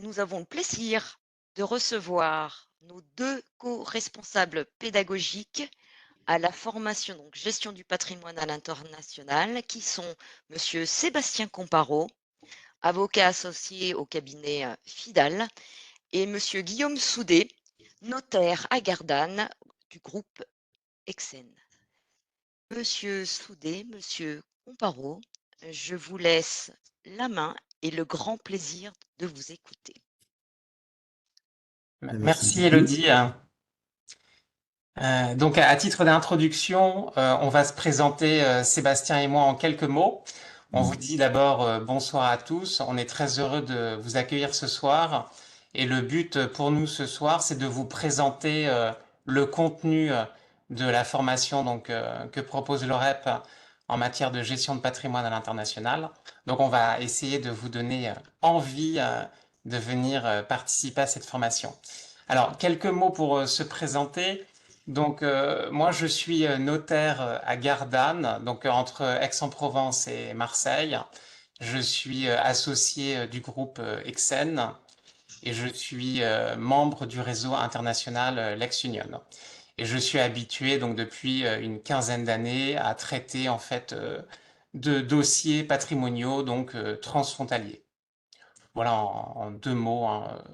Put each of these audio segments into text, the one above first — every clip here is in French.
nous avons le plaisir de recevoir nos 2 co-responsables pédagogiques à la formation donc gestion du patrimoine à l'international qui sont monsieur Sébastien Comparot, avocat associé au cabinet, Fidal et monsieur Guillaume Soudet, notaire à Gardanne du groupe Exen. Monsieur Soudet, monsieur Comparot, je vous laisse la main et le grand plaisir de vous écouter. Merci Merci beaucoup. Élodie. Donc à titre d'introduction, on va se présenter Sébastien et moi en quelques mots. On vous dit d'abord bonsoir à tous. On est très heureux de vous accueillir ce soir. Et le but pour nous ce soir, c'est de vous présenter le contenu de la formation que propose l'OREP en matière de gestion de patrimoine à l'international. Donc on va essayer de vous donner envie de venir participer à cette formation. Alors, quelques mots pour se présenter. Donc, moi, je suis notaire à Gardanne, donc entre Aix-en-Provence et Marseille. Je suis associé du groupe Exen et je suis membre du réseau international Lex-Union. Et je suis habitué donc depuis une quinzaine d'années à traiter en fait de dossiers patrimoniaux donc transfrontaliers. Voilà en deux mots hein,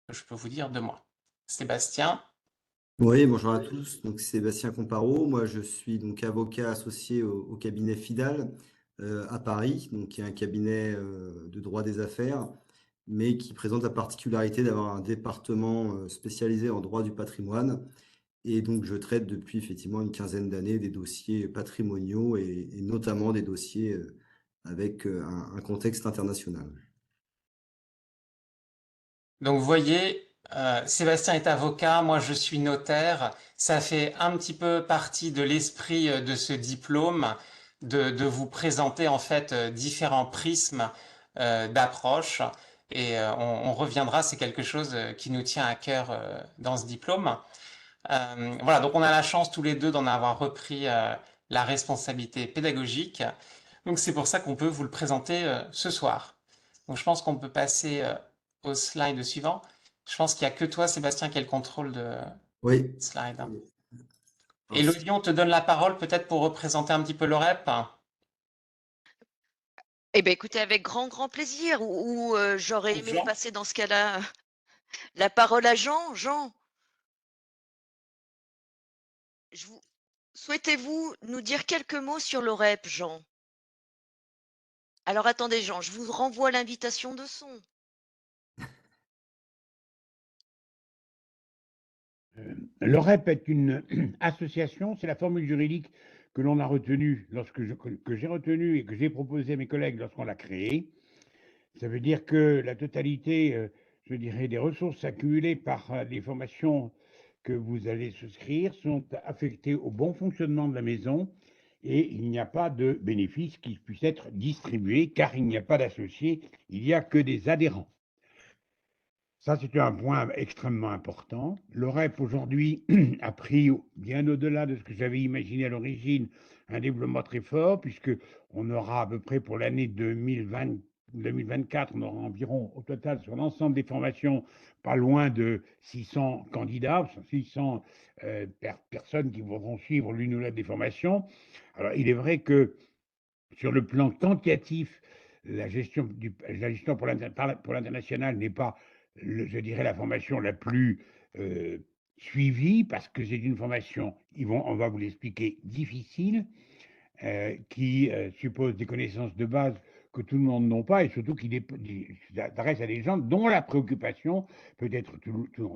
que je peux vous dire de moi. Sébastien. Oui, bonjour à tous. Donc Sébastien Comparot. Moi, je suis donc avocat associé au cabinet Fidal à Paris, donc qui est un cabinet de droit des affaires, mais qui présente la particularité d'avoir un département spécialisé en droit du patrimoine. Et donc, je traite depuis effectivement une quinzaine d'années des dossiers patrimoniaux et notamment des dossiers avec un contexte international. Donc vous voyez, Sébastien est avocat, moi je suis notaire. Ça fait un petit peu partie de l'esprit de ce diplôme de vous présenter en fait différents prismes d'approche. Et on reviendra, c'est quelque chose qui nous tient à cœur dans ce diplôme. Voilà, donc on a la chance tous les deux d'en avoir repris la responsabilité pédagogique. Donc c'est pour ça qu'on peut vous le présenter ce soir. Donc je pense qu'on peut passer au slide suivant. Je pense qu'il n'y a que toi, Sébastien, qui a le contrôle de Oui. slide. Alors, Élodie, on te donne la parole peut-être pour représenter un petit peu l'OREP. Eh bien, écoutez, avec grand, grand plaisir. J'aurais Ou aimé Jean. passer dans ce cas-là la parole à Jean. Jean, souhaitez-vous nous dire quelques mots sur l'OREP, Jean? Alors attendez, Jean, je vous renvoie l'invitation de son. L'OREP est une association, c'est la formule juridique que l'on a retenue que j'ai retenue et que j'ai proposée à mes collègues lorsqu'on l'a créée. Ça veut dire que la totalité, je dirais, des ressources accumulées par les formations que vous allez souscrire sont affectées au bon fonctionnement de la maison et il n'y a pas de bénéfices qui puissent être distribués car il n'y a pas d'associés, il n'y a que des adhérents. Ça, c'est un point extrêmement important. L'OREP, aujourd'hui, a pris bien au-delà de ce que j'avais imaginé à l'origine, un développement très fort, puisqu'on aura à peu près pour l'année 2024, on aura environ au total sur l'ensemble des formations, pas loin de 600 candidats, 600 personnes qui voudront suivre l'une ou l'autre des formations. Alors, il est vrai que sur le plan quantitatif, la gestion pour l'international n'est pas, je dirais, la formation la plus suivie, parce que c'est une formation, on va vous l'expliquer, difficile, qui suppose des connaissances de base que tout le monde n'a pas, et surtout qui s'adresse à des gens dont la préoccupation peut être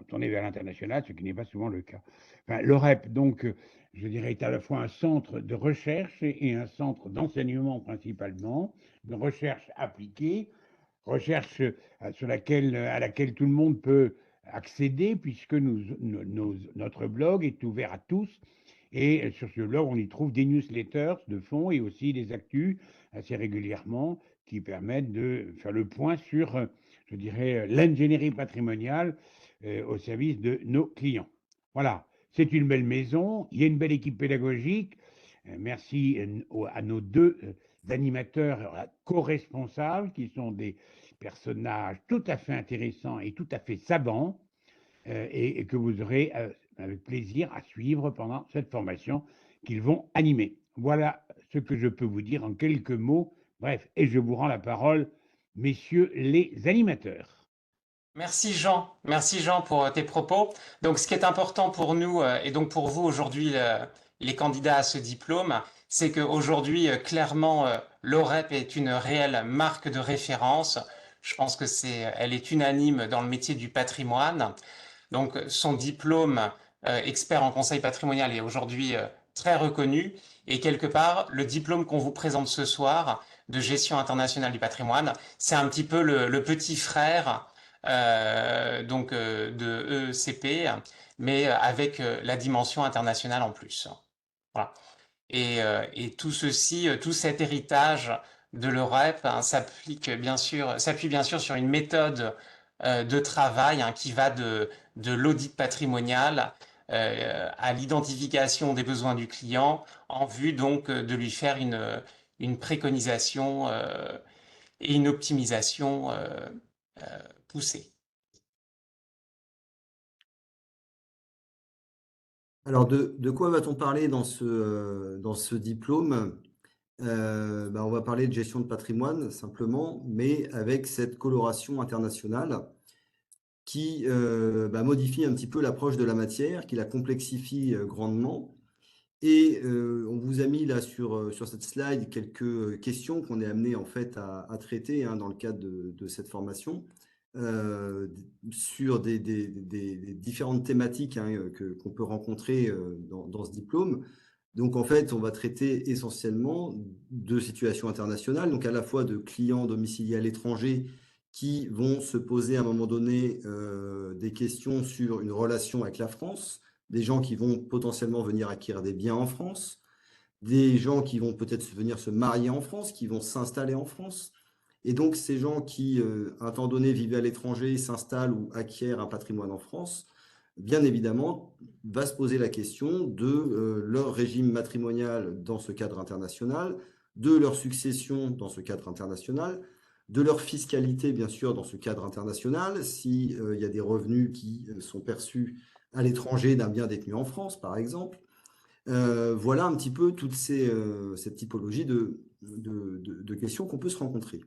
tournée vers l'international, ce qui n'est pas souvent le cas. Enfin, l'OREP, donc, je dirais, est à la fois un centre de recherche et un centre d'enseignement principalement, de recherche appliquée, recherche à laquelle tout le monde peut accéder, puisque notre blog est ouvert à tous. Et sur ce blog, on y trouve des newsletters de fond et aussi des actus assez régulièrement qui permettent de faire le point sur, je dirais, l'ingénierie patrimoniale au service de nos clients. Voilà, c'est une belle maison, il y a une belle équipe pédagogique. Merci à nos deux animateurs co-responsables qui sont des personnages tout à fait intéressants et tout à fait savants, et que vous aurez avec plaisir à suivre pendant cette formation qu'ils vont animer. Voilà ce que je peux vous dire en quelques mots. Bref, et je vous rends la parole, messieurs les animateurs. Merci Jean pour tes propos. Donc ce qui est important pour nous et donc pour vous aujourd'hui, les candidats à ce diplôme, c'est qu'aujourd'hui, clairement, l'OREP est une réelle marque de référence. Je pense que elle est unanime dans le métier du patrimoine. Donc son diplôme expert en conseil patrimonial est aujourd'hui très reconnu. Et quelque part, le diplôme qu'on vous présente ce soir de gestion internationale du patrimoine, c'est un petit peu le petit frère de ECP, mais avec la dimension internationale en plus. Voilà. Et tout ceci, tout cet héritage de l'OREP s'appuie bien sûr sur une méthode de travail qui va de l'audit patrimonial à l'identification des besoins du client en vue donc de lui faire une préconisation et une optimisation poussée. Alors, de quoi va-t-on parler dans ce diplôme? On va parler de gestion de patrimoine simplement, mais avec cette coloration internationale qui modifie un petit peu l'approche de la matière, qui la complexifie grandement. Et on vous a mis là sur cette slide quelques questions qu'on est amené en fait à traiter dans le cadre de cette formation euh, sur des différentes thématiques qu'on peut rencontrer dans ce diplôme. Donc en fait, on va traiter essentiellement de situations internationales, donc à la fois de clients domiciliés à l'étranger qui vont se poser à un moment donné des questions sur une relation avec la France, des gens qui vont potentiellement venir acquérir des biens en France, des gens qui vont peut-être venir se marier en France, qui vont s'installer en France. Et donc, ces gens qui, à un temps donné, vivaient à l'étranger, s'installent ou acquièrent un patrimoine en France, bien évidemment, va se poser la question de leur régime matrimonial dans ce cadre international, de leur succession dans ce cadre international, de leur fiscalité, bien sûr, dans ce cadre international, s'il y a des revenus qui sont perçus à l'étranger d'un bien détenu en France, par exemple. Voilà un petit peu toute cette typologie de questions qu'on peut se rencontrer.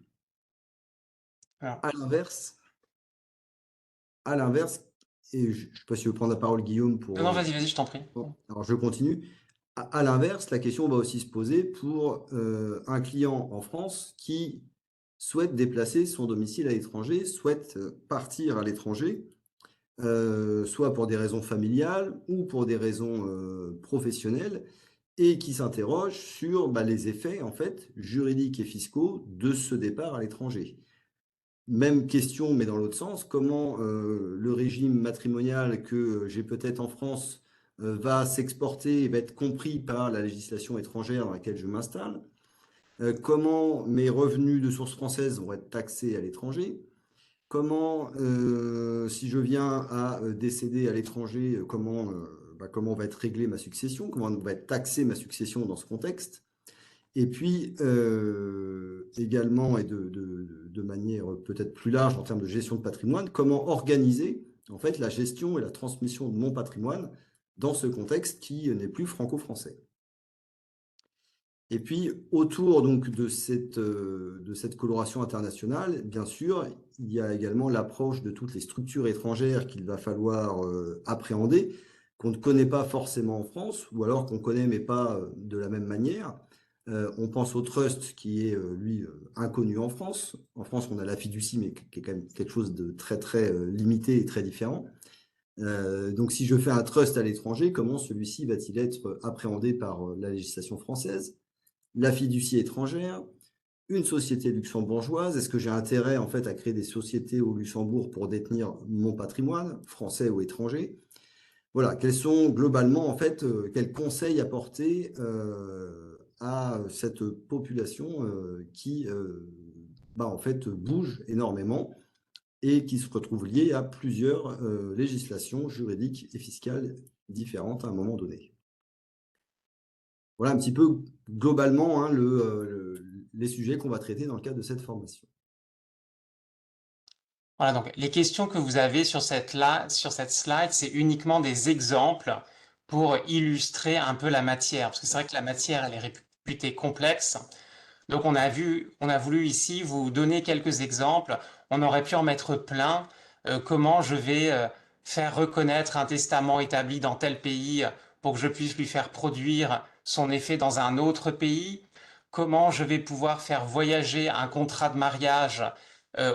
Alors, À l'inverse, et je ne sais pas si je veux prendre la parole, Guillaume, pour... non, vas-y, je t'en prie. Bon, alors je continue. À l'inverse, la question va aussi se poser pour un client en France qui souhaite déplacer son domicile à l'étranger, souhaite partir à l'étranger, soit pour des raisons familiales ou pour des raisons professionnelles, et qui s'interroge sur les effets en fait juridiques et fiscaux de ce départ à l'étranger. Même question, mais dans l'autre sens, comment le régime matrimonial que j'ai peut-être en France va s'exporter et va être compris par la législation étrangère dans laquelle je m'installe, comment mes revenus de source française vont être taxés à l'étranger, comment, si je viens à décéder à l'étranger, comment va être réglée ma succession, comment va être taxée ma succession dans ce contexte. Et puis, également, et de manière peut-être plus large en termes de gestion de patrimoine, comment organiser en fait la gestion et la transmission de mon patrimoine dans ce contexte qui n'est plus franco-français. Et puis, autour donc de cette coloration internationale, bien sûr, il y a également l'approche de toutes les structures étrangères qu'il va falloir appréhender, qu'on ne connaît pas forcément en France, ou alors qu'on connaît mais pas de la même manière. On pense au trust qui est, lui, inconnu en France. En France, on a la fiducie, mais qui est quand même quelque chose de très, très limité et très différent. Donc, si je fais un trust à l'étranger, comment celui-ci va-t-il être appréhendé par la législation française? La fiducie étrangère, une société luxembourgeoise. Est-ce que j'ai intérêt en fait à créer des sociétés au Luxembourg pour détenir mon patrimoine, français ou étranger? Voilà, quels sont globalement en fait, quels conseils apporter à cette population qui en fait bouge énormément et qui se retrouve liée à plusieurs législations juridiques et fiscales différentes à un moment donné. Voilà un petit peu globalement les sujets qu'on va traiter dans le cadre de cette formation. Voilà, donc les questions que vous avez sur cette slide, c'est uniquement des exemples pour illustrer un peu la matière, parce que c'est vrai que la matière, elle est réputée complexe. Donc on a voulu ici vous donner quelques exemples. On aurait pu en mettre plein. Comment je vais faire reconnaître un testament établi dans tel pays pour que je puisse lui faire produire son effet dans un autre pays. Comment je vais pouvoir faire voyager un contrat de mariage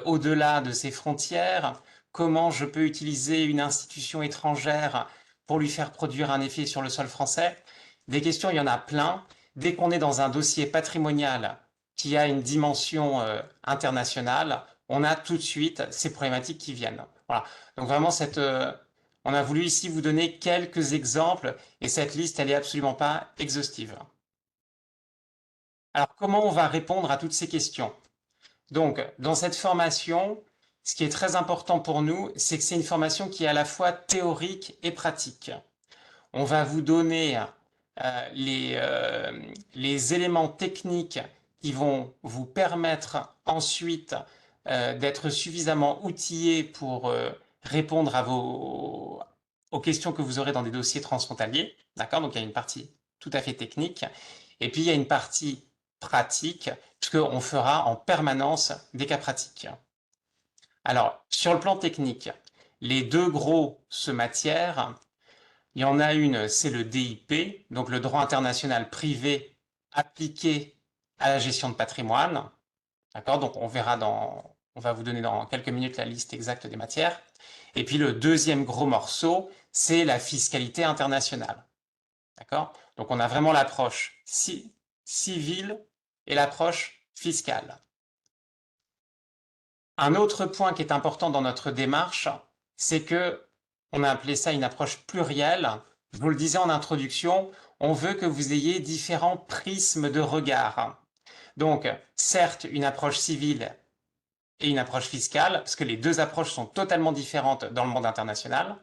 au-delà de ses frontières. Comment je peux utiliser une institution étrangère pour lui faire produire un effet sur le sol français. Des questions, il y en a plein. Dès qu'on est dans un dossier patrimonial qui a une dimension internationale, on a tout de suite ces problématiques qui viennent. Voilà. Donc vraiment, on a voulu ici vous donner quelques exemples et cette liste, elle est absolument pas exhaustive. Alors, comment on va répondre à toutes ces questions? Donc, dans cette formation, ce qui est très important pour nous, c'est que c'est une formation qui est à la fois théorique et pratique. On va vous donner les éléments techniques qui vont vous permettre ensuite d'être suffisamment outillés pour répondre aux questions que vous aurez dans des dossiers transfrontaliers. D'accord? Donc il y a une partie tout à fait technique. Et puis il y a une partie pratique, puisqu'on fera en permanence des cas pratiques. Alors, sur le plan technique, les deux grosses matières, il y en a une, c'est le DIP, donc le droit international privé appliqué à la gestion de patrimoine. D'accord? Donc on va vous donner dans quelques minutes la liste exacte des matières. Et puis le deuxième gros morceau, c'est la fiscalité internationale. D'accord? Donc on a vraiment l'approche civile et l'approche fiscale. Un autre point qui est important dans notre démarche, c'est que on a appelé ça une approche plurielle. Je vous le disais en introduction, on veut que vous ayez différents prismes de regard. Donc, certes, une approche civile et une approche fiscale, parce que les deux approches sont totalement différentes dans le monde international.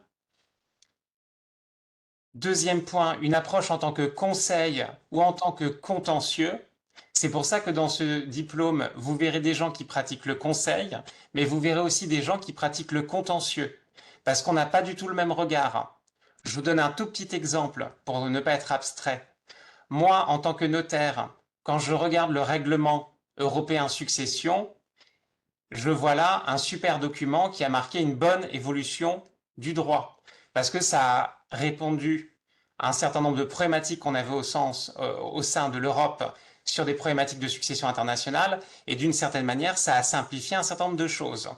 Deuxième point, une approche en tant que conseil ou en tant que contentieux. C'est pour ça que dans ce diplôme, vous verrez des gens qui pratiquent le conseil, mais vous verrez aussi des gens qui pratiquent le contentieux, parce qu'on n'a pas du tout le même regard. Je vous donne un tout petit exemple pour ne pas être abstrait. Moi, en tant que notaire, quand je regarde le règlement européen succession, je vois là un super document qui a marqué une bonne évolution du droit, parce que ça a répondu à un certain nombre de problématiques qu'on avait au sein de l'Europe sur des problématiques de succession internationale, et d'une certaine manière, ça a simplifié un certain nombre de choses,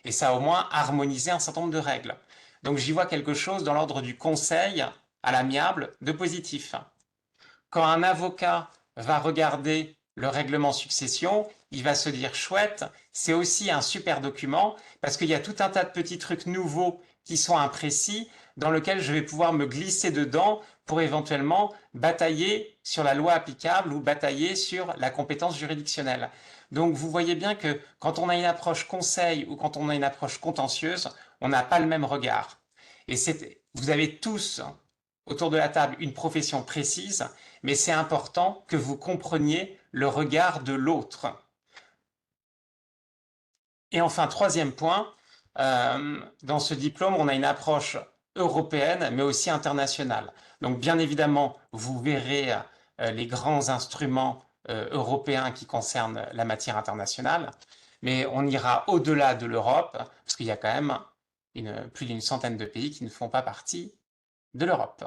et ça a au moins harmonisé un certain nombre de règles. Donc j'y vois quelque chose dans l'ordre du conseil à l'amiable de positif. Quand un avocat va regarder le règlement succession, il va se dire chouette, c'est aussi un super document parce qu'il y a tout un tas de petits trucs nouveaux qui sont imprécis dans lesquels je vais pouvoir me glisser dedans pour éventuellement batailler sur la loi applicable ou batailler sur la compétence juridictionnelle. Donc vous voyez bien que quand on a une approche conseil ou quand on a une approche contentieuse, on n'a pas le même regard. Et vous avez tous autour de la table une profession précise, mais c'est important que vous compreniez le regard de l'autre. Et enfin, troisième point, dans ce diplôme, on a une approche européenne, mais aussi internationale. Donc, bien évidemment, vous verrez les grands instruments européens qui concernent la matière internationale, mais on ira au-delà de l'Europe, parce qu'il y a quand même plus d'une centaine de pays qui ne font pas partie de l'Europe.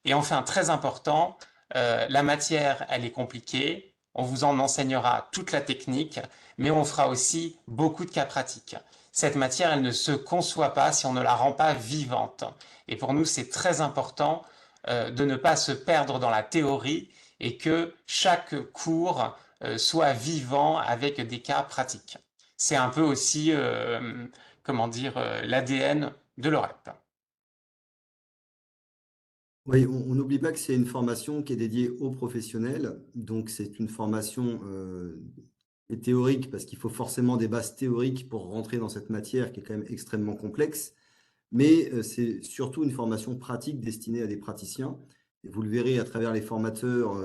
Et enfin, très important, la matière, elle est compliquée. On vous en enseignera toute la technique, mais on fera aussi beaucoup de cas pratiques. Cette matière, elle ne se conçoit pas si on ne la rend pas vivante. Et pour nous, c'est très important de ne pas se perdre dans la théorie et que chaque cours soit vivant avec des cas pratiques. C'est un peu aussi, l'ADN de l'OREP. Oui, on n'oublie pas que c'est une formation qui est dédiée aux professionnels. Donc, c'est une formation théorique parce qu'il faut forcément des bases théoriques pour rentrer dans cette matière qui est quand même extrêmement complexe. Mais c'est surtout une formation pratique destinée à des praticiens. Et vous le verrez à travers les formateurs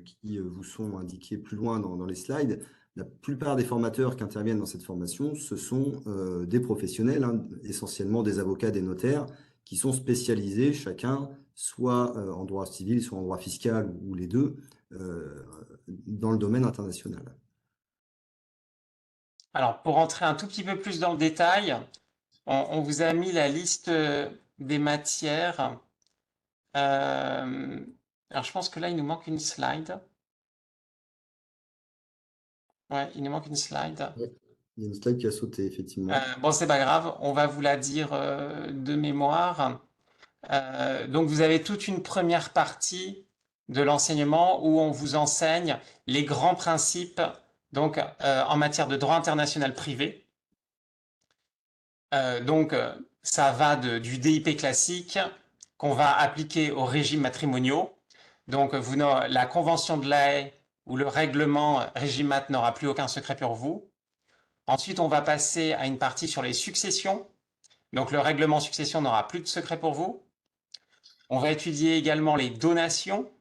qui vous sont indiqués plus loin dans les slides. la plupart des formateurs qui interviennent dans cette formation, ce sont des professionnels, hein, essentiellement des avocats, des notaires, qui sont spécialisés chacun, soit en droit civil, soit en droit fiscal, ou les deux, dans le domaine international. Alors, pour entrer un tout petit peu plus dans le détail, on vous a mis la liste des matières. Alors, je pense que là, il nous manque une slide. Ouais, il nous manque une slide. Ouais. Il y a une slide qui a sauté, effectivement. Bon, c'est pas grave, on va vous la dire de mémoire. Donc, vous avez toute une première partie de l'enseignement où on vous enseigne les grands principes donc, en matière de droit international privé. Donc, ça va du DIP classique qu'on va appliquer aux régimes matrimoniaux. Donc, la convention de La Haye ou le règlement régime mat n'aura plus aucun secret pour vous. Ensuite, on va passer à une partie sur les successions. Donc, le règlement succession n'aura plus de secret pour vous. On va étudier également les donations.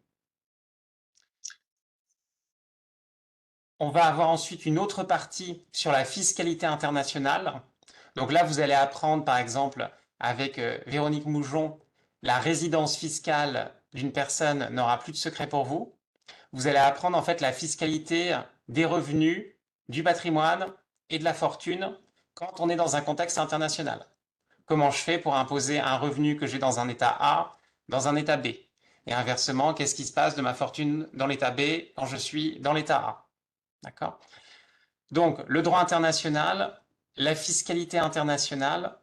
On va avoir ensuite une autre partie sur la fiscalité internationale. Donc là, vous allez apprendre, par exemple, avec Véronique Moujon, la résidence fiscale d'une personne n'aura plus de secret pour vous. Vous allez apprendre en fait la fiscalité des revenus, du patrimoine et de la fortune quand on est dans un contexte international. Comment je fais pour imposer un revenu que j'ai dans un état A, dans un état B? Et inversement, qu'est-ce qui se passe de ma fortune dans l'état B quand je suis dans l'état A? D'accord? Donc, le droit international, la fiscalité internationale,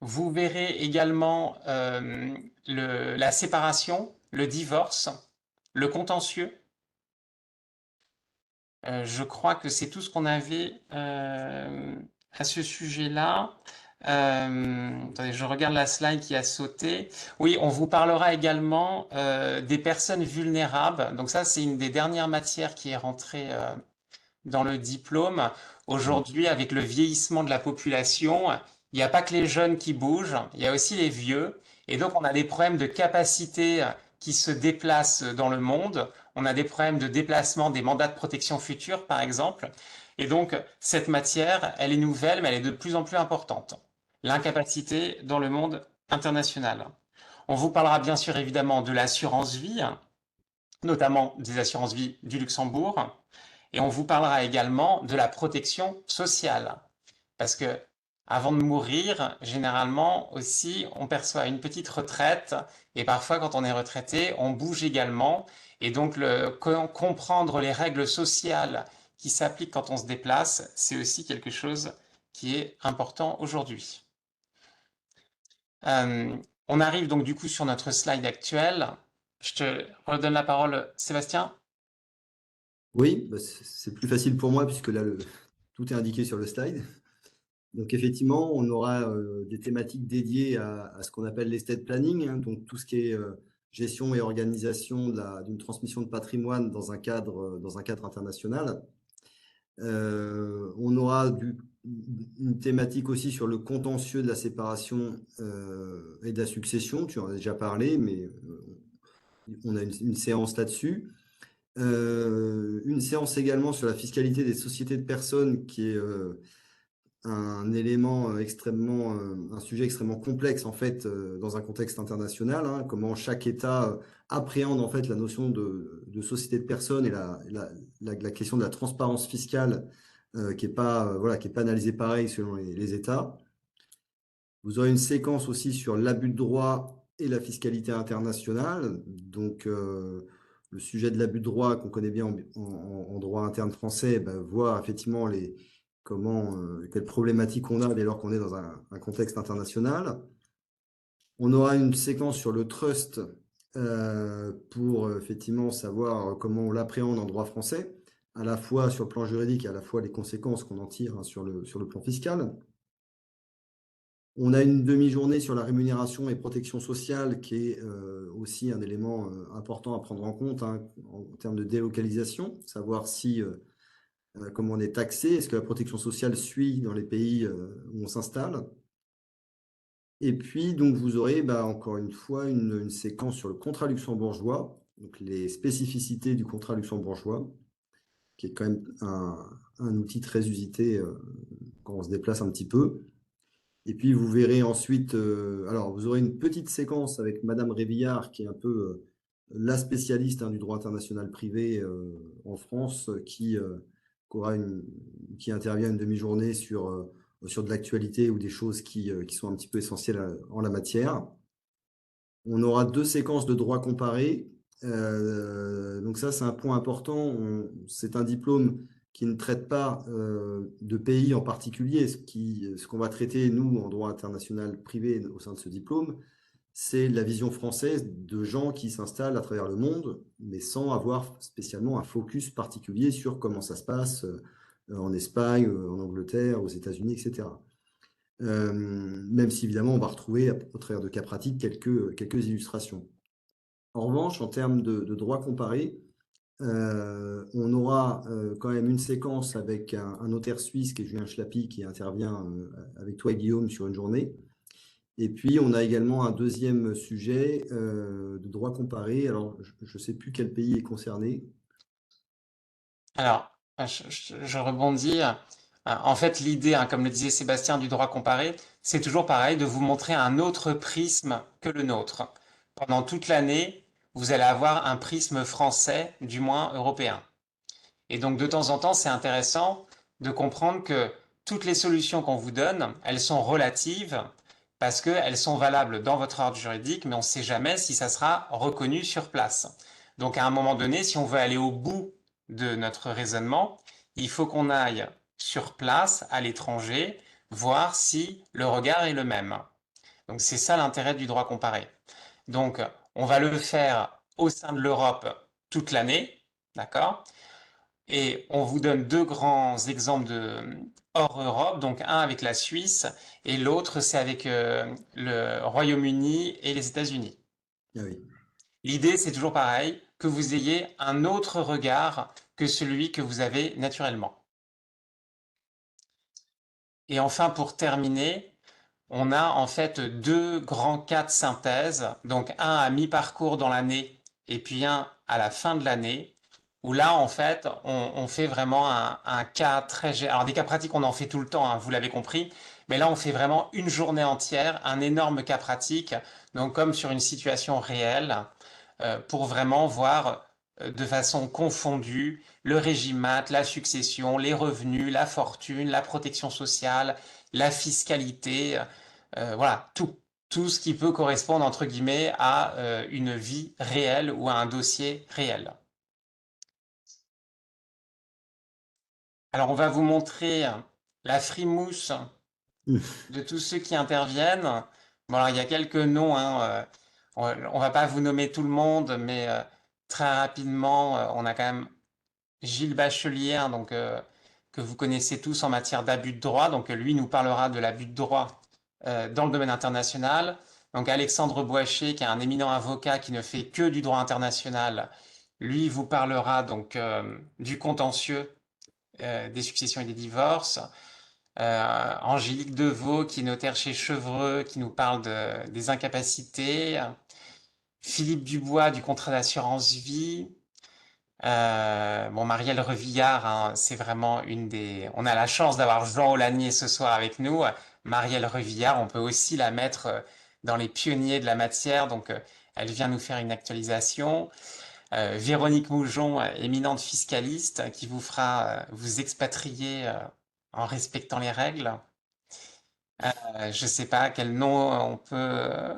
vous verrez également la séparation, le divorce, le contentieux. Je crois que c'est tout ce qu'on avait à ce sujet-là. Attendez, je regarde la slide qui a sauté. Oui, on vous parlera également des personnes vulnérables. Donc ça, c'est une des dernières matières qui est rentrée dans le diplôme. Aujourd'hui, avec le vieillissement de la population, il n'y a pas que les jeunes qui bougent, il y a aussi les vieux. Et donc, on a des problèmes de capacité qui se déplacent dans le monde. On a des problèmes de déplacement des mandats de protection futurs, par exemple. Et donc, cette matière, elle est nouvelle, mais elle est de plus en plus importante. L'incapacité dans le monde international. On vous parlera bien sûr évidemment de l'assurance vie, notamment des assurances vie du Luxembourg. Et on vous parlera également de la protection sociale. Parce que avant de mourir, généralement aussi, on perçoit une petite retraite. Et parfois, quand on est retraité, on bouge également. Et donc, comprendre les règles sociales qui s'appliquent quand on se déplace, c'est aussi quelque chose qui est important aujourd'hui. On arrive donc du coup sur notre slide actuel. Je te redonne la parole, Sébastien. Oui, bah, c'est plus facile pour moi puisque là, tout est indiqué sur le slide. Donc effectivement, on aura des thématiques dédiées à ce qu'on appelle l'estate planning, hein, donc tout ce qui est gestion et organisation d'une transmission de patrimoine dans un cadre international. On aura une thématique aussi sur le contentieux de la séparation et de la succession. Tu en as déjà parlé, mais on a une séance là-dessus. Une séance également sur la fiscalité des sociétés de personnes, qui est un élément un sujet extrêmement complexe en fait dans un contexte international, hein, comment chaque État appréhende en fait la notion de société de personnes et la question de la transparence fiscale qui est pas analysée pareil selon les États. Vous aurez une séquence aussi sur l'abus de droit et la fiscalité internationale. Donc, le sujet de l'abus de droit qu'on connaît bien en droit interne français, voir effectivement quelles problématiques on a dès lors qu'on est dans un contexte international. On aura une séquence sur le trust pour effectivement savoir comment on l'appréhende en droit français, à la fois sur le plan juridique et à la fois les conséquences qu'on en tire, hein, sur le plan fiscal. On a une demi-journée sur la rémunération et protection sociale qui est aussi un élément important à prendre en compte, hein, en termes de délocalisation, savoir comment on est taxé, est-ce que la protection sociale suit dans les pays où on s'installe. Et puis, donc, vous aurez encore une fois une séquence sur le contrat luxembourgeois, donc les spécificités du contrat luxembourgeois. qui est quand même un outil très usité quand on se déplace un petit peu. Et puis, vous verrez ensuite, alors, vous aurez une petite séquence avec Madame Révillard, qui est un peu la spécialiste du droit international privé en France, qui intervient une demi-journée sur de l'actualité ou des choses qui sont un petit peu essentielles en la matière. On aura 2 séquences de droit comparé. Donc ça, c'est un point important. C'est un diplôme qui ne traite pas de pays en particulier. Ce qu'on va traiter, nous, en droit international privé au sein de ce diplôme, c'est la vision française de gens qui s'installent à travers le monde, mais sans avoir spécialement un focus particulier sur comment ça se passe en Espagne, en Angleterre, aux États-Unis, etc. Même si évidemment on va retrouver au travers de cas pratiques quelques illustrations. En revanche, en termes de droit comparé, on aura quand même une séquence avec un notaire suisse qui est Julien Schlappi qui intervient avec toi et Guillaume sur une journée. Et puis on a également un deuxième sujet de droit comparé. Alors je ne sais plus quel pays est concerné. Alors, je rebondis. En fait, l'idée, comme le disait Sébastien, du droit comparé, c'est toujours pareil, de vous montrer un autre prisme que le nôtre. Pendant toute l'année, vous allez avoir un prisme français, du moins européen. Et donc, de temps en temps, c'est intéressant de comprendre que toutes les solutions qu'on vous donne, elles sont relatives parce qu'elles sont valables dans votre ordre juridique, mais on ne sait jamais si ça sera reconnu sur place. Donc, à un moment donné, si on veut aller au bout de notre raisonnement, il faut qu'on aille sur place, à l'étranger, voir si le regard est le même. Donc, c'est ça l'intérêt du droit comparé. Donc, on va le faire au sein de l'Europe toute l'année, d'accord? Et on vous donne 2 grands exemples de hors Europe, donc un avec la Suisse et l'autre c'est avec le Royaume-Uni et les États-Unis. Ah oui. L'idée c'est toujours pareil, que vous ayez un autre regard que celui que vous avez naturellement. Et enfin pour terminer, on a en fait 2 grands cas de synthèse, donc un à mi-parcours dans l'année et puis un à la fin de l'année, où là en fait on fait vraiment un cas très... Alors des cas pratiques on en fait tout le temps, vous l'avez compris, mais là on fait vraiment une journée entière, un énorme cas pratique, donc comme sur une situation réelle, pour vraiment voir de façon confondue le régime mat, la succession, les revenus, la fortune, la protection sociale, la fiscalité, voilà, tout ce qui peut correspondre entre guillemets à une vie réelle ou à un dossier réel. Alors on va vous montrer la frimousse de tous ceux qui interviennent. Bon, alors il y a quelques noms, on va pas vous nommer tout le monde, mais très rapidement, on a quand même Gilles Bachelier, donc que vous connaissez tous en matière d'abus de droit. Donc lui nous parlera de l'abus de droit dans le domaine international. Donc Alexandre Boischer, qui est un éminent avocat qui ne fait que du droit international, lui vous parlera donc du contentieux, des successions et des divorces. Angélique Deveau, qui est notaire chez Chevreux, qui nous parle des incapacités. Philippe Dubois, du contrat d'assurance vie. Bon, Marielle Revillard, c'est vraiment une des... On a la chance d'avoir Jean Aulagnier ce soir avec nous. Marielle Revillard, on peut aussi la mettre dans les pionniers de la matière, donc elle vient nous faire une actualisation. Véronique Moujon, éminente fiscaliste, qui vous fera vous expatrier en respectant les règles. Je ne sais pas quel nom on peut...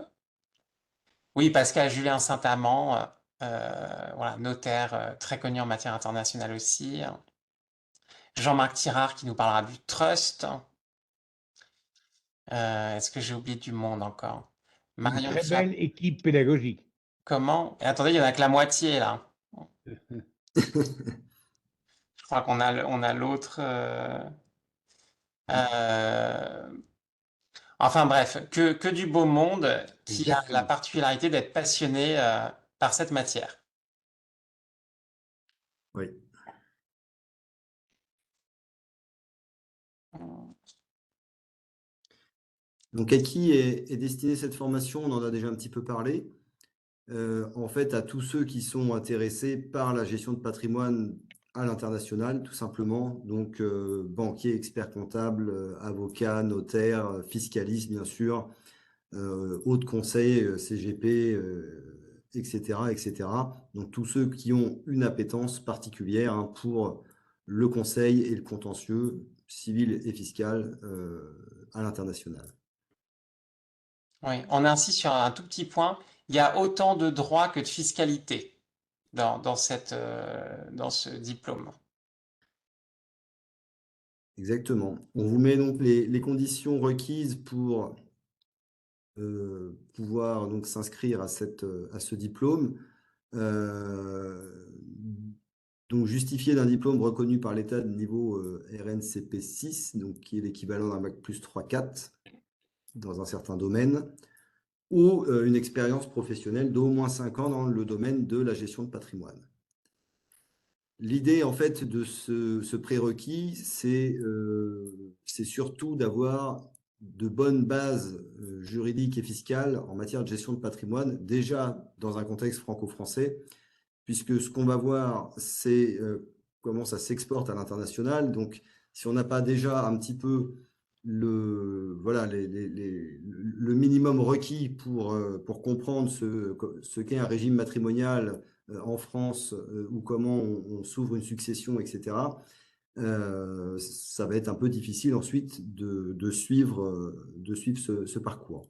Oui, Pascal Julien Saint-Amand, voilà, notaire très connu en matière internationale aussi. Jean-Marc Tirard qui nous parlera du trust. Est-ce que j'ai oublié du monde encore? Une Marion très Clap. belle équipe pédagogique. Comment? Et attendez, il y en a que la moitié là. Je crois qu'on a, on a l'autre. Enfin bref, que du beau monde qui a la Exactement. particularité d'être passionné par cette matière. Oui. Donc, à qui est destinée cette formation? On en a déjà un petit peu parlé. En fait, à tous ceux qui sont intéressés par la gestion de patrimoine à l'international, tout simplement. Donc, banquier, expert comptable, avocat, notaire, fiscaliste, bien sûr, haut de conseil, CGP, etc., etc. Donc, tous ceux qui ont une appétence particulière pour le conseil et le contentieux civil et fiscal à l'international. Oui, on insiste sur un tout petit point. Il y a autant de droits que de fiscalité dans ce diplôme. Exactement. On vous met donc les conditions requises pour pouvoir donc s'inscrire à ce diplôme. Donc justifié d'un diplôme reconnu par l'État de niveau RNCP 6, donc qui est l'équivalent d'un bac plus 3-4 dans un certain domaine, ou une expérience professionnelle d'au moins 5 ans dans le domaine de la gestion de patrimoine. L'idée, en fait, de ce prérequis, c'est surtout d'avoir de bonnes bases juridiques et fiscales en matière de gestion de patrimoine, déjà dans un contexte franco-français, puisque ce qu'on va voir, c'est comment ça s'exporte à l'international. Donc, si on n'a pas déjà un petit peu voilà, le minimum requis pour comprendre ce qu'est un régime matrimonial en France ou comment on s'ouvre une succession, etc., ça va être un peu difficile ensuite de suivre ce parcours.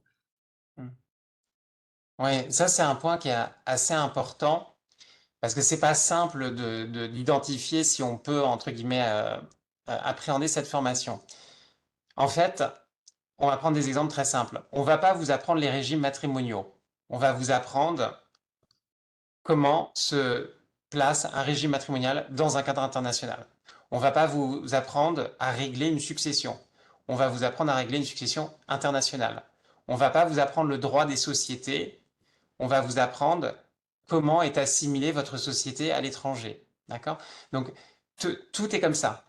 Oui, ça c'est un point qui est assez important parce que c'est pas simple d'identifier si on peut, entre guillemets, appréhender cette formation. En fait, on va prendre des exemples très simples. On va pas vous apprendre les régimes matrimoniaux. On va vous apprendre comment se place un régime matrimonial dans un cadre international. On va pas vous apprendre à régler une succession. On va vous apprendre à régler une succession internationale. On va pas vous apprendre le droit des sociétés. On va vous apprendre comment est assimilée votre société à l'étranger. D'accord? Donc, tout est comme ça.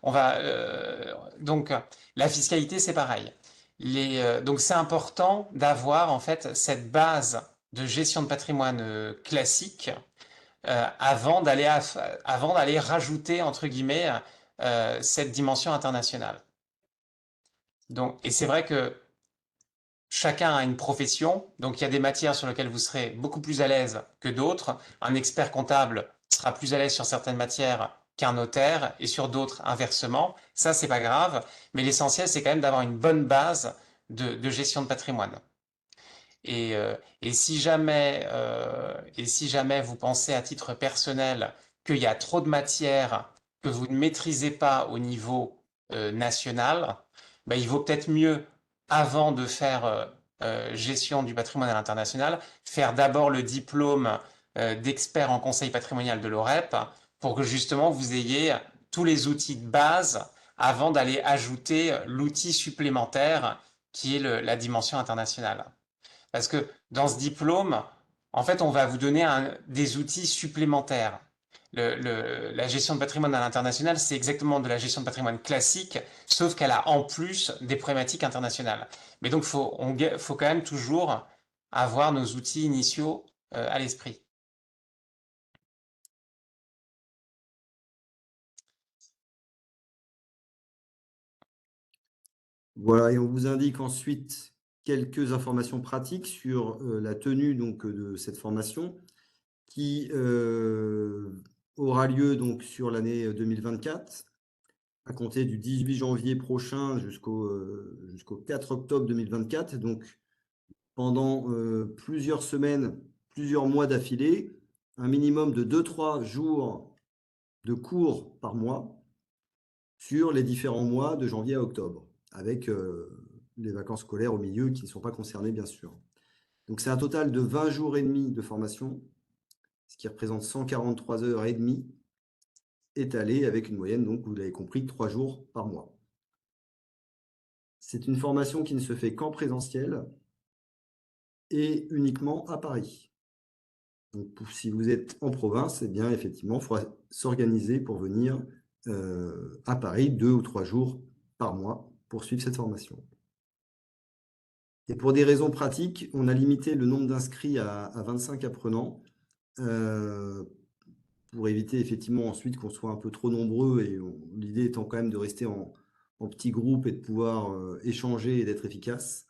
Donc, la fiscalité, c'est pareil. Donc, c'est important d'avoir en fait cette base de gestion de patrimoine classique avant d'aller rajouter entre guillemets cette dimension internationale. Donc, et c'est vrai que chacun a une profession, donc il y a des matières sur lesquelles vous serez beaucoup plus à l'aise que d'autres. Un expert comptable sera plus à l'aise sur certaines matières qu'un notaire et sur d'autres inversement. Ça, c'est pas grave, mais l'essentiel, c'est quand même d'avoir une bonne base de gestion de patrimoine. Et si jamais vous pensez à titre personnel qu'il y a trop de matières que vous ne maîtrisez pas au niveau national, ben, il vaut peut-être mieux, avant de faire gestion du patrimoine à l'international, faire d'abord le diplôme d'expert en conseil patrimonial de l'OREP pour que justement vous ayez tous les outils de base avant d'aller ajouter l'outil supplémentaire qui est la dimension internationale. Parce que dans ce diplôme, en fait, on va vous donner des outils supplémentaires. La gestion de patrimoine à l'international, c'est exactement de la gestion de patrimoine classique, sauf qu'elle a en plus des problématiques internationales. Mais donc, faut quand même toujours avoir nos outils initiaux à l'esprit. Voilà, et on vous indique ensuite quelques informations pratiques sur la tenue donc, de cette formation qui aura lieu donc, sur l'année 2024 à compter du 18 janvier prochain jusqu'au 4 octobre 2024. Donc, pendant plusieurs semaines, plusieurs mois d'affilée, un minimum de 2-3 jours de cours par mois sur les différents mois de janvier à octobre, avec les vacances scolaires au milieu qui ne sont pas concernées, bien sûr. Donc, c'est un total de 20 jours et demi de formation, ce qui représente 143 heures et demie étalées avec une moyenne, donc, vous l'avez compris, 3 jours par mois. C'est une formation qui ne se fait qu'en présentiel et uniquement à Paris. Donc, si vous êtes en province, eh bien, effectivement, il faudra s'organiser pour venir à Paris 2 ou 3 jours par mois pour suivre cette formation. Et pour des raisons pratiques, on a limité le nombre d'inscrits à 25 apprenants pour éviter effectivement ensuite qu'on soit un peu trop nombreux et l'idée étant quand même de rester en petits groupes et de pouvoir échanger et d'être efficace.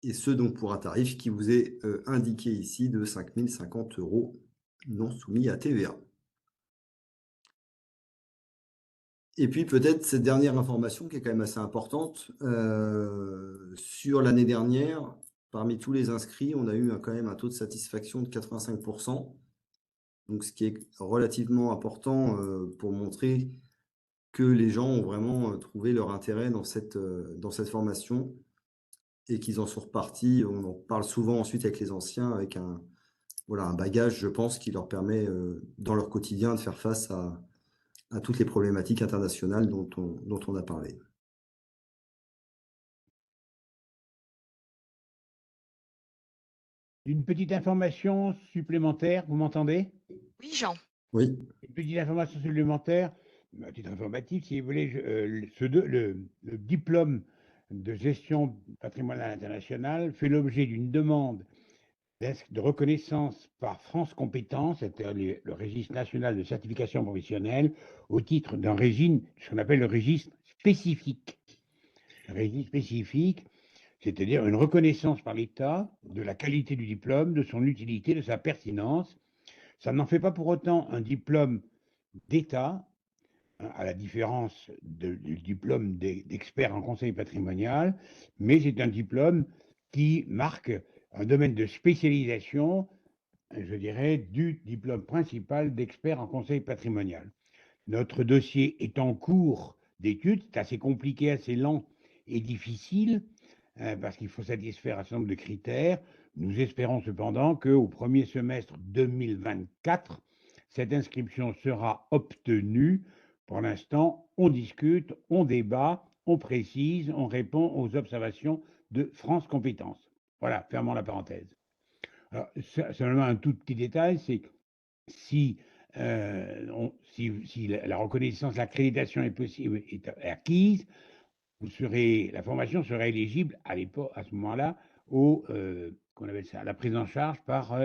Et ce donc pour un tarif qui vous est indiqué ici de 5 050 € non soumis à TVA. Et puis peut-être cette dernière information qui est quand même assez importante, sur l'année dernière, parmi tous les inscrits, on a eu quand même un taux de satisfaction de 85 %, donc ce qui est relativement important, pour montrer que les gens ont vraiment, trouvé leur intérêt dans cette formation et qu'ils en sont repartis. On en parle souvent ensuite avec les anciens avec un bagage, je pense, qui leur permet, dans leur quotidien de faire face à toutes les problématiques internationales dont on a parlé. Une petite information supplémentaire, vous m'entendez? Oui, Jean. Oui. Une petite information supplémentaire, à titre informatif, si vous voulez, le diplôme de gestion patrimoniale internationale fait l'objet d'une demande de reconnaissance par France Compétences, c'est-à-dire le registre national de certification professionnelle, au titre d'un régime, ce qu'on appelle le registre spécifique. Un registre spécifique, c'est-à-dire une reconnaissance par l'État de la qualité du diplôme, de son utilité, de sa pertinence. Ça n'en fait pas pour autant un diplôme d'État, hein, à la différence du diplôme d'expert en conseil patrimonial, mais c'est un diplôme qui marque un domaine de spécialisation, je dirais, du diplôme principal d'expert en conseil patrimonial. Notre dossier est en cours d'étude, c'est assez compliqué, assez lent et difficile, parce qu'il faut satisfaire un certain nombre de critères. Nous espérons cependant qu'au premier semestre 2024, cette inscription sera obtenue. Pour l'instant, on discute, on débat, on précise, on répond aux observations de France Compétences. Voilà, fermons la parenthèse. Alors, seulement un tout petit détail, c'est que si, si la reconnaissance, l'accréditation est possible, est acquise, la formation serait éligible à ce moment-là qu'on appelle ça, la prise en charge par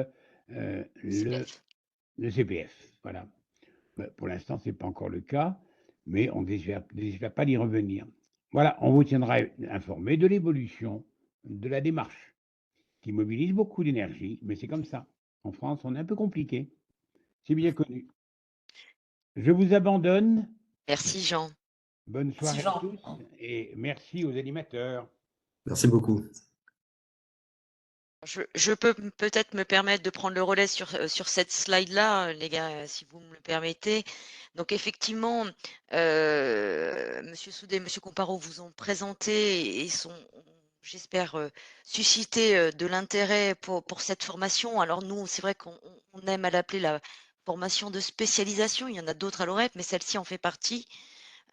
CPF. le CPF. Voilà. Pour l'instant, ce n'est pas encore le cas, mais on ne désespère pas d'y revenir. Voilà, on vous tiendra informé de l'évolution de la démarche, qui mobilise beaucoup d'énergie, mais c'est comme ça. En France, on est un peu compliqué. C'est bien connu. Je vous abandonne. Merci, Jean. Bonne soirée à tous et merci aux animateurs. Merci beaucoup. Je peux peut-être me permettre de prendre le relais sur cette slide-là, les gars, si vous me le permettez. Donc effectivement, monsieur Soudet et monsieur Comparo vous ont présenté et ont, j'espère, suscité de l'intérêt pour cette formation. Alors nous, c'est vrai qu'on aime à l'appeler la formation de spécialisation. Il y en a d'autres à l'OREP, mais celle-ci en fait partie.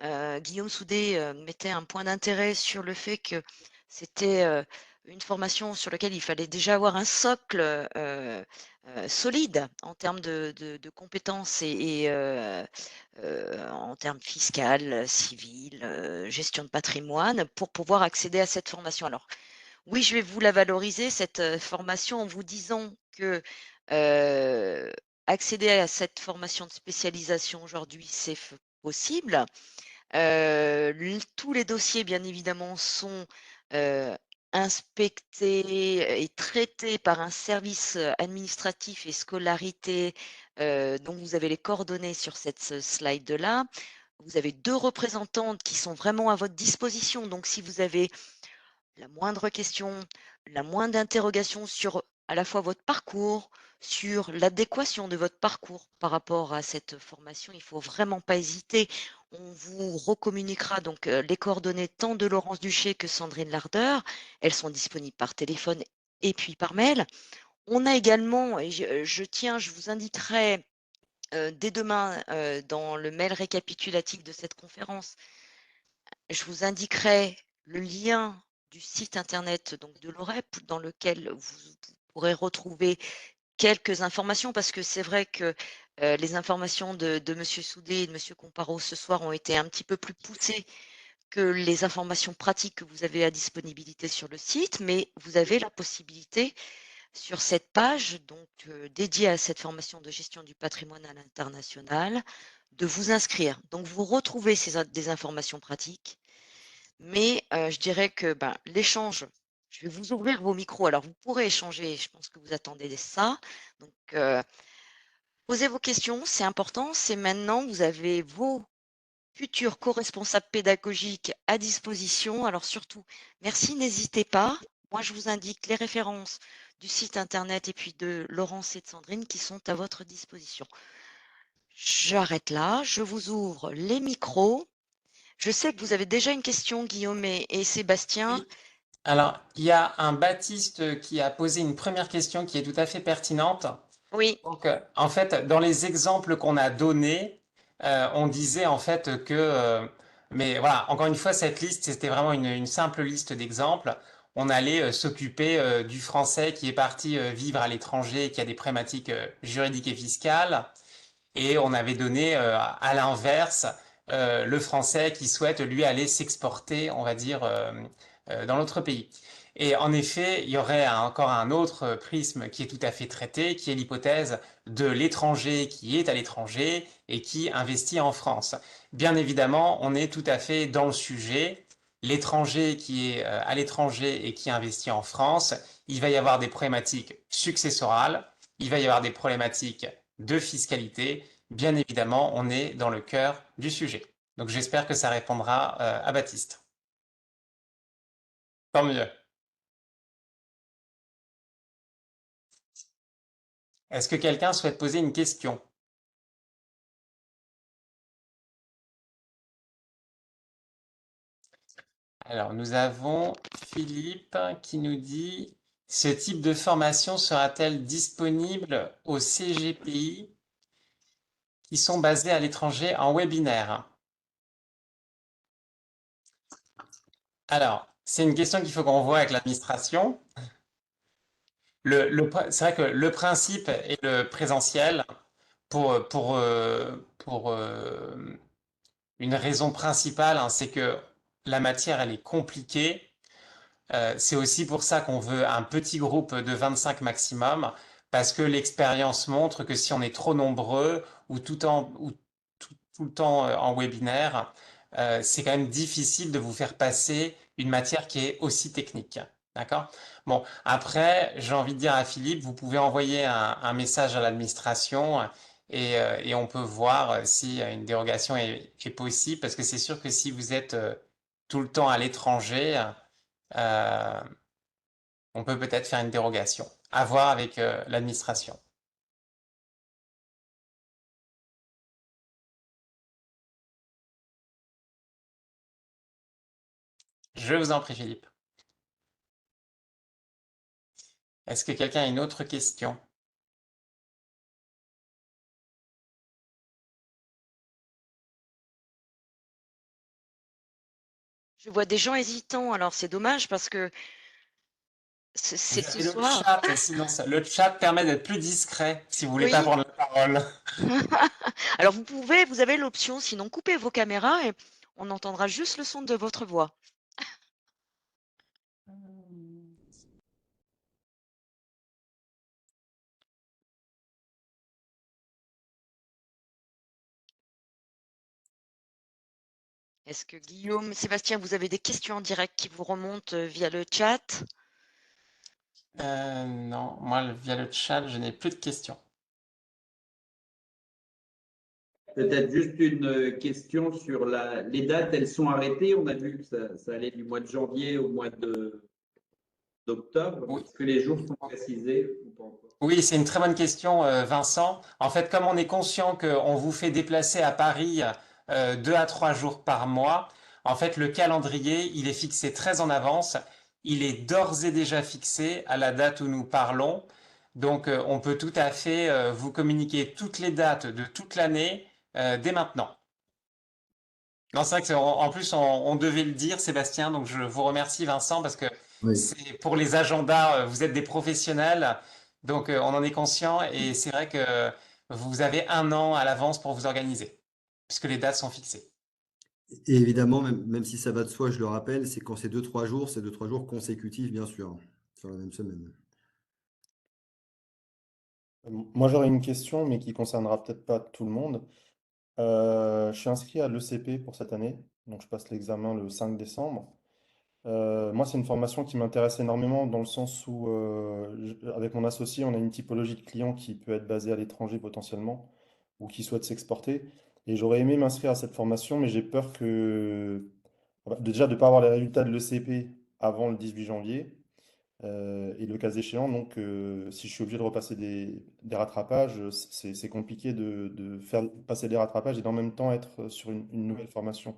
Guillaume Soudet mettait un point d'intérêt sur le fait que c'était une formation sur laquelle il fallait déjà avoir un socle solide en termes de compétences et en termes fiscal, civil, gestion de patrimoine, pour pouvoir accéder à cette formation. Alors, oui, je vais vous la valoriser, cette formation, en vous disant que accéder à cette formation de spécialisation aujourd'hui, c'est possible. Tous les dossiers, bien évidemment, sont inspectés et traités par un service administratif et scolarité dont vous avez les coordonnées sur cette slide-là. Vous avez 2 représentantes qui sont vraiment à votre disposition. Donc, si vous avez la moindre question, la moindre interrogation sur à la fois votre parcours, sur l'adéquation de votre parcours par rapport à cette formation, il ne faut vraiment pas hésiter. On vous recommuniquera donc les coordonnées tant de Laurence Duché que Sandrine Lardeur. Elles sont disponibles par téléphone et puis par mail. On a également, et je vous indiquerai dès demain dans le mail récapitulatif de cette conférence, je vous indiquerai le lien du site internet donc de l'OREP dans lequel vous pourrez retrouver quelques informations parce que c'est vrai que les informations de monsieur Soudet et de monsieur Comparo ce soir ont été un petit peu plus poussées que les informations pratiques que vous avez à disponibilité sur le site, mais vous avez la possibilité sur cette page donc dédiée à cette formation de gestion du patrimoine à l'international, de vous inscrire. Donc vous retrouvez des informations pratiques, mais je dirais que l'échange, je vais vous ouvrir vos micros, alors vous pourrez échanger, je pense que vous attendez ça. Donc posez vos questions, c'est important, c'est maintenant, vous avez vos futurs co-responsables pédagogiques à disposition. Alors surtout, merci, n'hésitez pas. Moi, je vous indique les références du site internet et puis de Laurence et de Sandrine qui sont à votre disposition. J'arrête là, je vous ouvre les micros. Je sais que vous avez déjà une question, Guillaume et Sébastien. Oui. Alors, il y a un Baptiste qui a posé une première question qui est tout à fait pertinente. Oui, Donc, en fait, dans les exemples qu'on a donnés, on disait en fait que, mais voilà, encore une fois, cette liste, c'était vraiment une simple liste d'exemples. On allait s'occuper du français qui est parti vivre à l'étranger, qui a des problématiques juridiques et fiscales, et on avait donné à l'inverse le français qui souhaite lui aller s'exporter, on va dire, dans l'autre pays. Et en effet, il y aurait encore un autre prisme qui est tout à fait traité, qui est l'hypothèse de l'étranger qui est à l'étranger et qui investit en France. Bien évidemment, on est tout à fait dans le sujet. L'étranger qui est à l'étranger et qui investit en France, il va y avoir des problématiques successorales, il va y avoir des problématiques de fiscalité. Bien évidemment, on est dans le cœur du sujet. Donc j'espère que ça répondra à Baptiste. Tant mieux. Est-ce que quelqu'un souhaite poser une question? Alors, nous avons Philippe qui nous dit, ce type de formation sera-t-elle disponible au CGPI qui sont basés à l'étranger en webinaire? Alors, c'est une question qu'il faut qu'on voit avec l'administration. C'est vrai que le principe est le présentiel pour une raison principale, hein, c'est que la matière, elle est compliquée. C'est aussi pour ça qu'on veut un petit groupe de 25 maximum, parce que l'expérience montre que si on est trop nombreux ou tout le temps en webinaire, c'est quand même difficile de vous faire passer une matière qui est aussi technique. D'accord? Bon, après, j'ai envie de dire à Philippe, vous pouvez envoyer un message à l'administration et on peut voir si une dérogation est possible, parce que c'est sûr que si vous êtes tout le temps à l'étranger, euh, on peut peut-être faire une dérogation. À voir avec l'administration. Je vous en prie, Philippe. Est-ce que quelqu'un a une autre question? je vois des gens hésitants, alors c'est dommage parce que Vous c'est ce avez le soir. chat, sinon le chat permet d'être plus discret si vous voulez pas Oui. prendre la parole. Alors vous avez l'option, sinon coupez vos caméras et on entendra juste le son de votre voix. Est-ce que Guillaume, Sébastien, vous avez des questions en direct qui vous remontent via le chat? Non, moi via le chat, je n'ai plus de questions. Peut-être juste une question sur les dates, elles sont arrêtées. On a vu que ça allait du mois de janvier au mois d'octobre. Oui. Est-ce que les jours sont précisés ou pas encore? Oui, c'est une très bonne question, Vincent. En fait, comme on est conscient qu'on vous fait déplacer à Paris 2 à 3 jours par mois, en fait, le calendrier, il est fixé très en avance. Il est d'ores et déjà fixé à la date où nous parlons. Donc, on peut tout à fait vous communiquer toutes les dates de toute l'année dès maintenant. Non, c'est vrai que en plus, on devait le dire, Sébastien. Donc, je vous remercie, Vincent, parce que Oui. c'est pour les agendas, vous êtes des professionnels. Donc, on en est conscient et c'est vrai que vous avez un an à l'avance pour vous organiser, puisque les dates sont fixées. Et évidemment, même si ça va de soi, je le rappelle, c'est quand c'est 2-3 jours, c'est 2-3 jours consécutifs, bien sûr, sur la même semaine. Moi, j'aurais une question, mais qui concernera peut-être pas tout le monde. Je suis inscrit à l'ECP pour cette année, donc je passe l'examen le 5 décembre. Moi, c'est une formation qui m'intéresse énormément dans le sens où, avec mon associé, on a une typologie de clients qui peut être basée à l'étranger potentiellement ou qui souhaite s'exporter. Et j'aurais aimé m'inscrire à cette formation, mais j'ai peur déjà de ne pas avoir les résultats de l'ECP avant le 18 janvier. Et le cas échéant, donc, si je suis obligé de repasser des rattrapages, c'est compliqué de faire passer des rattrapages et d'en même temps être sur une nouvelle formation.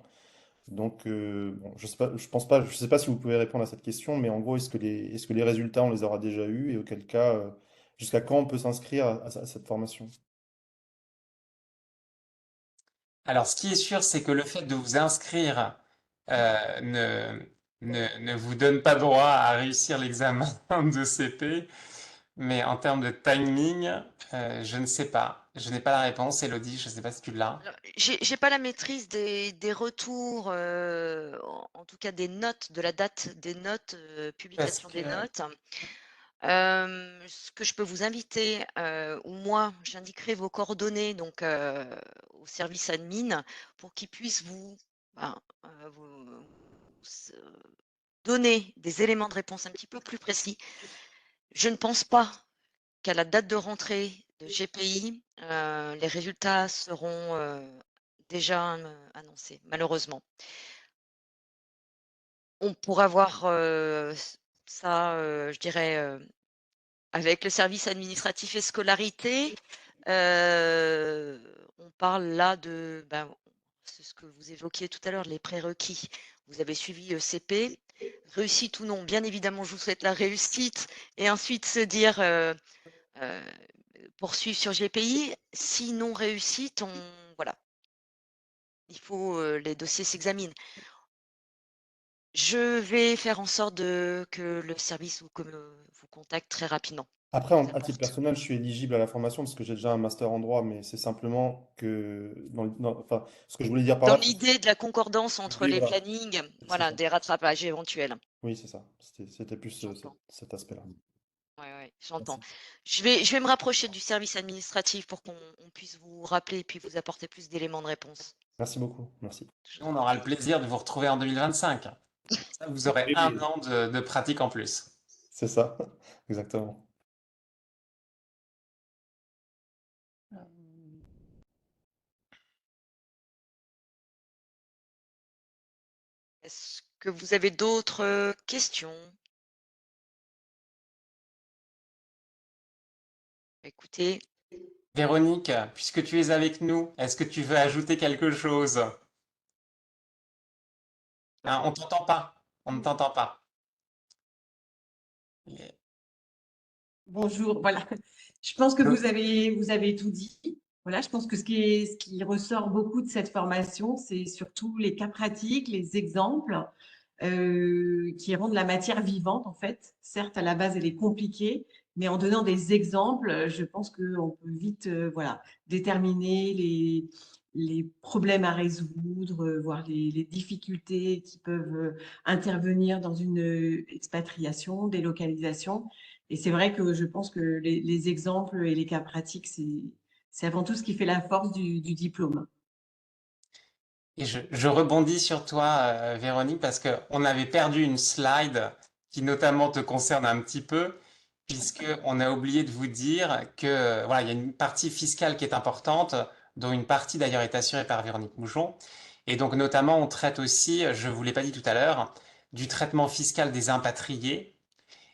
Donc, bon, je sais pas, je pense pas, je sais pas si vous pouvez répondre à cette question, mais en gros, est-ce que les résultats, on les aura déjà eus et auquel cas, jusqu'à quand on peut s'inscrire à cette formation? Alors, ce qui est sûr, c'est que le fait de vous inscrire ne, ne vous donne pas droit à réussir l'examen de CP, mais en termes de timing, je ne sais pas. Je n'ai pas la réponse. Elodie, je ne sais pas si tu l'as. Alors, j'ai pas la maîtrise des retours, en tout cas des notes, de la date des notes, Parce publication que, des notes. Ce que je peux vous inviter, ou moi, j'indiquerai vos coordonnées donc au service admin pour qu'ils puissent ben, vous s donner des éléments de réponse un petit peu plus précis. Je ne pense pas qu'à la date de rentrée de GPI, les résultats seront, déjà, annoncés, malheureusement. On pourra voir, ça, je dirais, avec le service administratif et scolarité. On parle là de, ben, c'est ce que vous évoquiez tout à l'heure, les prérequis. Vous avez suivi CP, réussite ou non. Bien évidemment, je vous souhaite la réussite et ensuite se dire, heu, poursuivre sur GPI. Si non réussite, voilà, il faut, les dossiers s'examinent. Je vais faire en sorte que le service vous contacte très rapidement, Après, peu à titre importe. personnel, je suis éligible à la formation parce que j'ai déjà un master en droit, mais c'est simplement que, enfin, ce que je voulais dire par Dans là, l'idée de la concordance entre oui, les voilà, plannings, c'est voilà, ça. des rattrapages éventuels. Oui, c'est ça. C'était plus J'entends. cet aspect-là. Ouais, ouais, j'entends. Merci. Je vais me rapprocher du service administratif pour qu'on puisse vous rappeler et puis vous apporter plus d'éléments de réponse. Merci beaucoup. Merci. Je nous, vous on en aura le prie. plaisir de vous retrouver en 2025. Ça, vous aurez Oui, un oui, an de pratique en plus. c'est ça, exactement. Est-ce que vous avez d'autres questions? Écoutez, Véronique, puisque tu es avec nous, est-ce que tu veux ajouter quelque chose? Hein, on t'entend pas. On ne t'entend pas. Bonjour, voilà. Je pense que Allô. vous avez tout dit. Voilà, je pense que ce qui ressort beaucoup de cette formation, c'est surtout les cas pratiques, les exemples qui rendent la matière vivante, en fait. Certes, à la base, elle est compliquée, mais en donnant des exemples, je pense qu'on peut vite voilà, déterminer les problèmes à résoudre, voir les difficultés qui peuvent intervenir dans une expatriation, délocalisation. Et c'est vrai que je pense que les exemples et les cas pratiques, c'est avant tout ce qui fait la force du diplôme. Et je rebondis sur toi, Véronique, parce qu'on avait perdu une slide qui notamment te concerne un petit peu, puisque on a oublié de vous dire que voilà, il y a une partie fiscale qui est importante, dont une partie d'ailleurs est assurée par Véronique Moujon. Et donc notamment, on traite aussi, je vous l'ai pas dit tout à l'heure, du traitement fiscal des impatriés.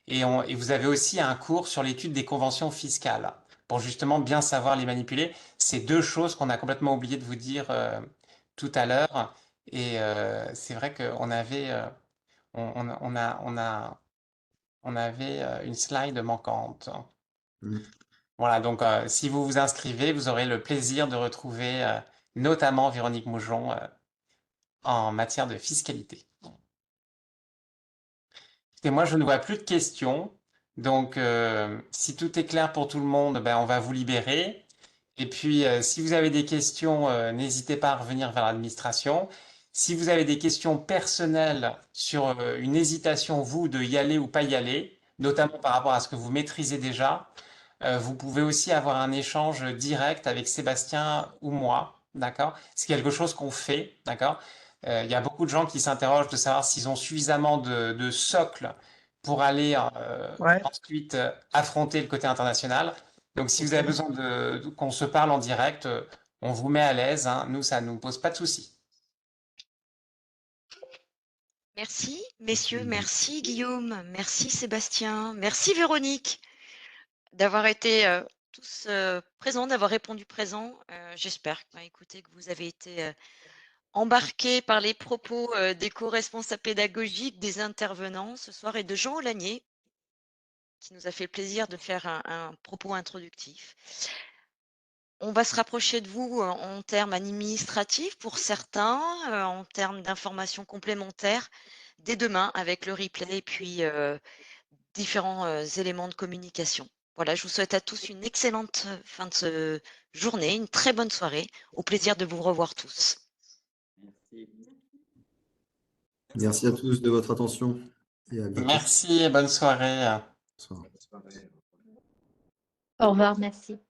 Et vous avez aussi un cours sur l'étude des conventions fiscales, pour justement bien savoir les manipuler. C'est deux choses qu'on a complètement oublié de vous dire tout à l'heure. Et c'est vrai qu'on avait, on avait une slide manquante. Mm. Voilà, donc si vous vous inscrivez, vous aurez le plaisir de retrouver notamment Véronique Moujon en matière de fiscalité. Et moi, je ne vois plus de questions. Donc, si tout est clair pour tout le monde, ben, on va vous libérer. Et puis, si vous avez des questions, n'hésitez pas à revenir vers l'administration. Si vous avez des questions personnelles sur une hésitation, vous, de y aller ou pas y aller, notamment par rapport à ce que vous maîtrisez déjà, Vous pouvez aussi avoir un échange direct avec Sébastien ou moi, d'accord? C'est quelque chose qu'on fait, d'accord? Il y a beaucoup de gens qui s'interrogent de savoir s'ils ont suffisamment de socle pour aller Ouais. ensuite affronter le côté international. Donc, si vous avez besoin qu'on se parle en direct, on vous met à l'aise, hein. Nous, ça ne nous pose pas de soucis. Merci, messieurs, Merci. merci Guillaume, merci Sébastien, merci Véronique d'avoir été tous présents, d'avoir répondu présent. J'espère écoutez, que vous avez été embarqués par les propos des co-responsables pédagogiques, des intervenants ce soir et de Jean Olagnier, qui nous a fait le plaisir de faire un propos introductif. On va se rapprocher de vous en termes administratifs pour certains, en termes d'informations complémentaires dès demain avec le replay et puis différents éléments de communication. Voilà, je vous souhaite à tous une excellente fin de journée, une très bonne soirée. Au plaisir de vous revoir tous. Merci. Merci à tous de votre attention et à bientôt. Merci et bonne soirée. Bonsoir. Au revoir, merci.